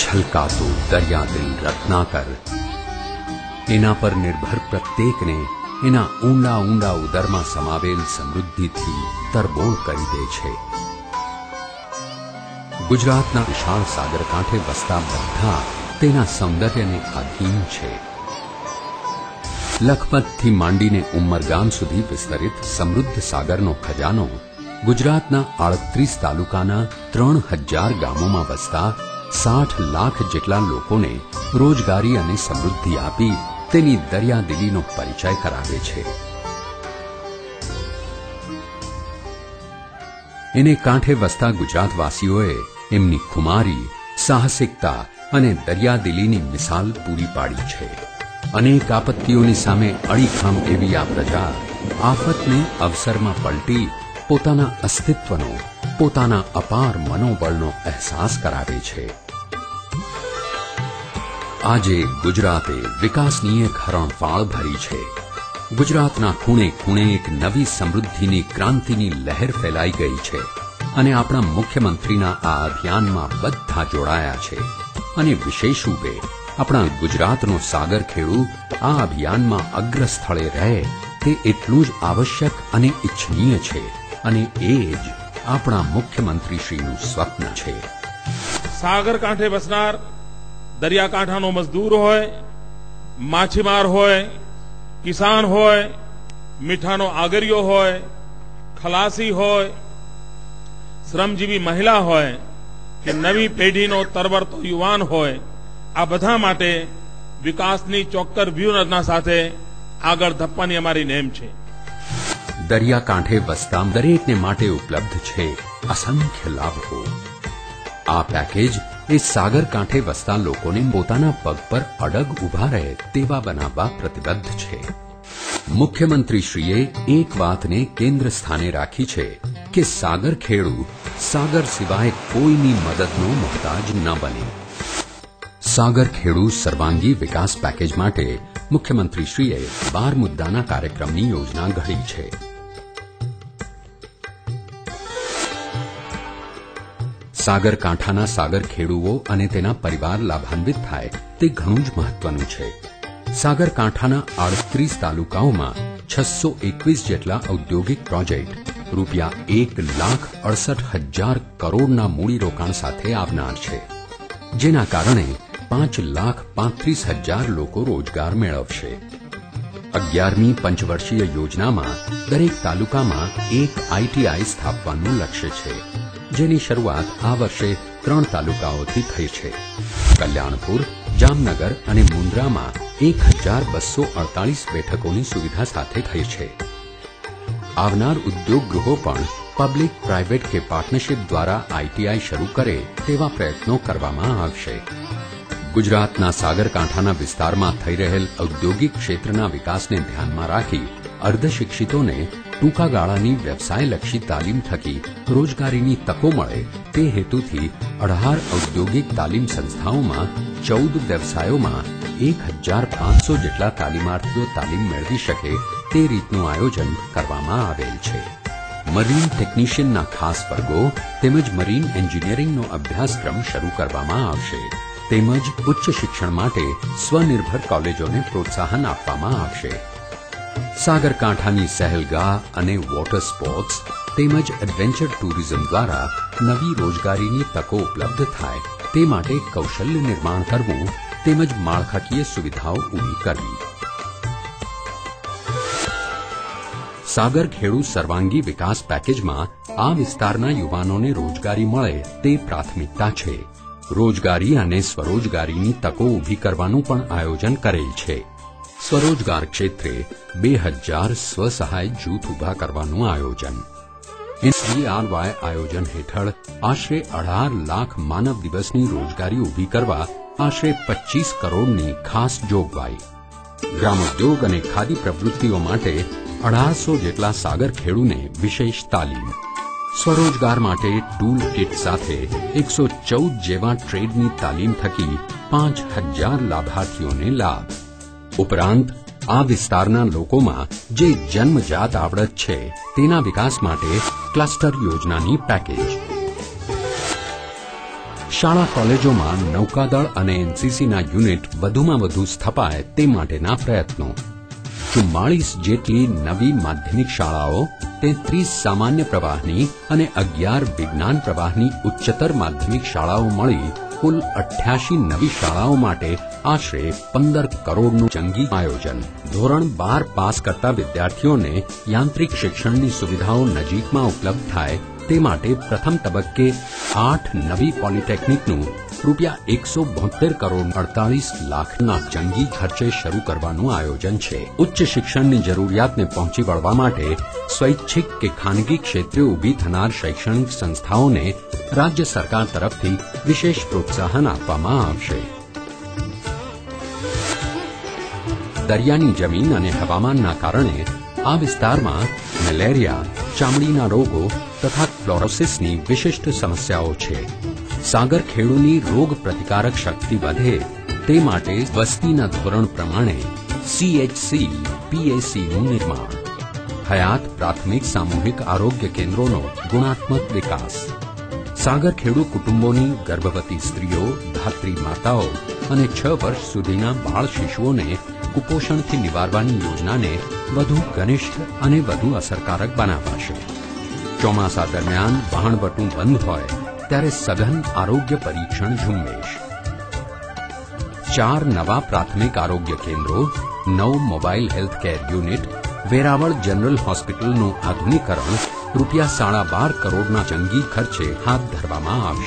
છલકાતું દરિયાદિલ રત્નાકર એના પર નિર્ભર પ્રત્યેકને એના ઊંડા ઊંડા ઉદરમાં સમાવેલ સમૃદ્ધિથી તરબોળ કરી દે છે. ગુજરાતના વિશાળ સાગર કાંઠે વસતા બધા તેના સૌંદર્યને આધીન છે. લખપતથી માંડીને ઉમરગામ સુધી વિસ્તરિત સમૃદ્ધ સાગરનો ખજાનો ગુજરાતના 38 તાલુકાના 3000 ગામોમાં વસતા 60 લાખ જેટલા લોકોને રોજગારી અને સમૃદ્ધિ આપી તેની દરિયાદિલીનો પરિચય કરાવે છે. એને કાંઠે વસતા ગુજરાતવાસીઓએ એમની ખુમારી, સાહસિકતા અને દરિયાદિલીની મિસાલ પૂરી પાડી છે. અનેક આપત્તિઓની સામે અડીખમ એવી આ પ્રજા આફતને અવસરમાં પલટી પોતાના અસ્તિત્વનો, પોતાના અપાર મનોબળનો અહેસાસ કરાવે છે. આજે ગુજરાતે વિકાસની એક હરણફાળ ભરી છે. ગુજરાતના ખૂણે ખૂણે એક નવી સમૃદ્ધિની ક્રાંતિની લહેર ફેલાઈ ગઈ છે અને આપણા મુખ્યમંત્રીના આ અભિયાનમાં બધા જોડાયા છે. અને વિશેષ રૂપે આપણા ગુજરાતનો સાગર ખેડૂ આ અભિયાનમાં અગ્રસ્થળે રહે તે એટલું જ આવશ્યક અને ઇચ્છનીય છે અને એ જ આપણા મુખ્યમંત્રીશ્રીનું સ્વપ્ન છે. સાગર કાંઠે વસનાર દરિયાકાંઠાનો મજદૂર હોય, માછીમાર હોય, કિસાન હોય, મીઠાનો આગરિયો હોય, ખલાસી હોય, શ્રમજીવી મહિલા હોય કે નવી પેઢીનો તરવરતો યુવાન હોય, આ બધા માટે વિકાસની ચોક્કસ વ્યૂહરચના સાથે આગળ ધપવાની અમારી નેમ છે. દરિયાકાંઠે વસતા દરેકને માટે ઉપલબ્ધ છે અસંખ્ય લાભો. આ પેકેજ એ સાગર કાંઠે વસતા લોકોને પોતાના પગ પર અડગ ઉભા રહે તેવા બનાવવા પ્રતિબદ્ધ છે. મુખ્યમંત્રીશ્રીએ એક વાતને કેન્દ્ર સ્થાને રાખી છે કે સાગર ખેડૂ સાગર સિવાય કોઈની મદદનો મોહતાજ ન બને. સાગર ખેડૂ સર્વાંગી વિકાસ પેકેજ માટે મુખ્યમંત્રીશ્રીએ 12 મુદ્દાના કાર્યક્રમની યોજના ઘડી છે. સાગર કાંઠાના સાગર ખેડૂઓ અને તેના પરિવાર લાભાન્વિત થાય તે ઘણું જ મહત્વનું છે. સાગર કાંઠાના 38 તાલુકાઓમાં 621 જેટલા ઔદ્યોગિક પ્રોજેક્ટ રૂપિયા 1,68,000 કરોડના મૂડીરોકાણ સાથે આવનાર છે, જેના કારણે 5,35,000 લોકો રોજગાર મેળવશે. 11મી પંચવર્ષીય યોજનામાં દરેક તાલુકામાં એક આઈટીઆઈ સ્થાપવાનું લક્ષ્ય છે, જેની શરૂઆત આ વર્ષે 3 તાલુકાઓથી થઈ છે. કલ્યાણપુર, જામનગર અને મુન્દ્રામાં 1,248 બેઠકોની સુવિધા સાથે થઈ છે. આવનાર ઉદ્યોગ ગૃહો પણ પબ્લિક પ્રાઇવેટ કે પાર્ટનરશિપ દ્વારા આઈટીઆઈ શરૂ કરે તેવા પ્રયત્નો કરવામાં આવશે. ગુજરાતના સાગરકાંઠાના વિસ્તારમાં થઈ રહેલ ઔદ્યોગિક ક્ષેત્રના વિકાસને ધ્યાનમાં રાખી અર્ધશિક્ષિતોને ટૂંકા ગાળાની વ્યવસાયલક્ષી તાલીમ થકી રોજગારીની તકો મળે તે હેતુથી 18 ઔદ્યોગિક તાલીમ સંસ્થાઓમાં 14 વ્યવસાયોમાં 1,500 જેટલા તાલીમાર્થીઓ તાલીમ મેળવી શકે તે રીતનું આયોજન કરવામાં આવેલ છે. મરીન ટેકનિશિયનના ખાસ વર્ગો તેમજ મરીન એન્જિનિયરિંગનો અભ્યાસક્રમ શરૂ કરવામાં આવશે. તેમજ ઉચ્ચ શિક્ષણ માટે સ્વનિર્ભર કોલેજોને પ્રોત્સાહન આપવામાં આવશે. સાગરકાંઠાની સહેલગાહ અને વોટર સ્પોર્ટ્સ તેમજ એડવેન્ચર ટુરિઝમ દ્વારા નવી રોજગારીની તકો ઉપલબ્ધ થાય તે માટે કૌશલ્ય નિર્માણ કરવું તેમજ માળખાકીય સુવિધાઓ ઊભી કરવી. સાગર ખેડૂ સર્વાંગી વિકાસ પેકેજમાં આ વિસ્તારના યુવાનોને રોજગારી મળે તે પ્રાથમિકતા છે. રોજગારી અને સ્વરોજગારીની તકો ઊભી કરવાનું પણ આયોજન કરેલ છે. સ્વરોજગાર ક્ષેત્રે 2000 સ્વસહાય જૂથ ઊભા કરવાનું આયોજન. NDRY આયોજન હેઠળ આશરે 18 લાખ માનવ દિવસની રોજગારી ઊભી કરવા આશરે 25 કરોડની ખાસ જોગવાઈ. ગ્રામોદ્યોગ અને ખાદી પ્રવૃત્તિઓ માટે 1800 જેટલા સાગર ખેડૂને વિશેષ તાલીમ. સ્વરોજગાર માટે ટૂલ કિટ સાથે 114 જેવા ટ્રેડની તાલીમ થકી 5,000 લાભાર્થીઓને લાભ. ઉપરાંત આ વિસ્તારના લોકોમાં જે જન્મજાત આવડત છે તેના વિકાસ માટે ક્લસ્ટર યોજનાની પેકેજ. શાળા કોલેજોમાં નૌકાદળ અને એનસીસીના યુનિટ વધુમાં વધુ સ્થપાય તે માટેના પ્રયત્નો, 44 જેટલી નવી માધ્યમિક શાળાઓ, 33 સામાન્ય પ્રવાહની અને 11 વિજ્ઞાન પ્રવાહની ઉચ્ચતર માધ્યમિક શાળાઓ મળી કુલ 88 નવી શાળાઓ માટે આશરે 15 કરોડનું જંગી આયોજન. ધોરણ 12 પાસ કરતા વિદ્યાર્થીઓને યાંત્રિક શિક્ષણની સુવિધાઓ નજીકમાં ઉપલબ્ધ થાય તે માટે પ્રથમ તબક્કે 8 નવી પોલિટેકનિકનું ₹172 કરોડ 48 લાખના જંગી ખર્ચે શરૂ કરવાનું આયોજન છે. ઉચ્ચ શિક્ષણની જરૂરિયાતને પહોંચી વળવા માટે સ્વૈચ્છિક કે ખાનગી ક્ષેત્રે ઊભી થનાર શૈક્ષણિક સંસ્થાઓને રાજ્ય સરકાર તરફથી વિશેષ પ્રોત્સાહન આપવામાં આવશે. દરિયાની જમીન અને હવામાનના કારણે આ વિસ્તારમાં મેલેરિયા, ચામડીના રોગો તથા ક્લોરોસિસની વિશિષ્ટ સમસ્યાઓ છે. સાગર ખેડૂની રોગ પ્રતિકારક શક્તિ વધે તે માટે વસ્તીના ધોરણ પ્રમાણે CHC PACનું નિર્માણ. હયાત પ્રાથમિક સામૂહિક આરોગ્ય કેન્દ્રોનો ગુણાત્મક વિકાસ. સાગર ખેડૂ કુટુંબોની ગર્ભવતી સ્ત્રીઓ, ધાત્રી માતાઓ અને 6 વર્ષ સુધીના બાળ શિશુઓને કુપોષણથી નિવારવાની યોજનાને વધુ ઘનિષ્ઠ અને વધુ અસરકારક બનાવાશે. ચોમાસા દરમિયાન વહાણવટું બંધ હોય ત્યારે સઘન આરોગ્ય પરીક્ષણ ઝુંબેશ. 4 નવા પ્રાથમિક આરોગ્ય કેન્દ્રો, 9 mobile health care unit, Veraval general હોસ્પિટલનું આધુનિકરણ ₹12.5 કરોડના જંગી ખર્ચે હાથ ધરવામાં આવશે.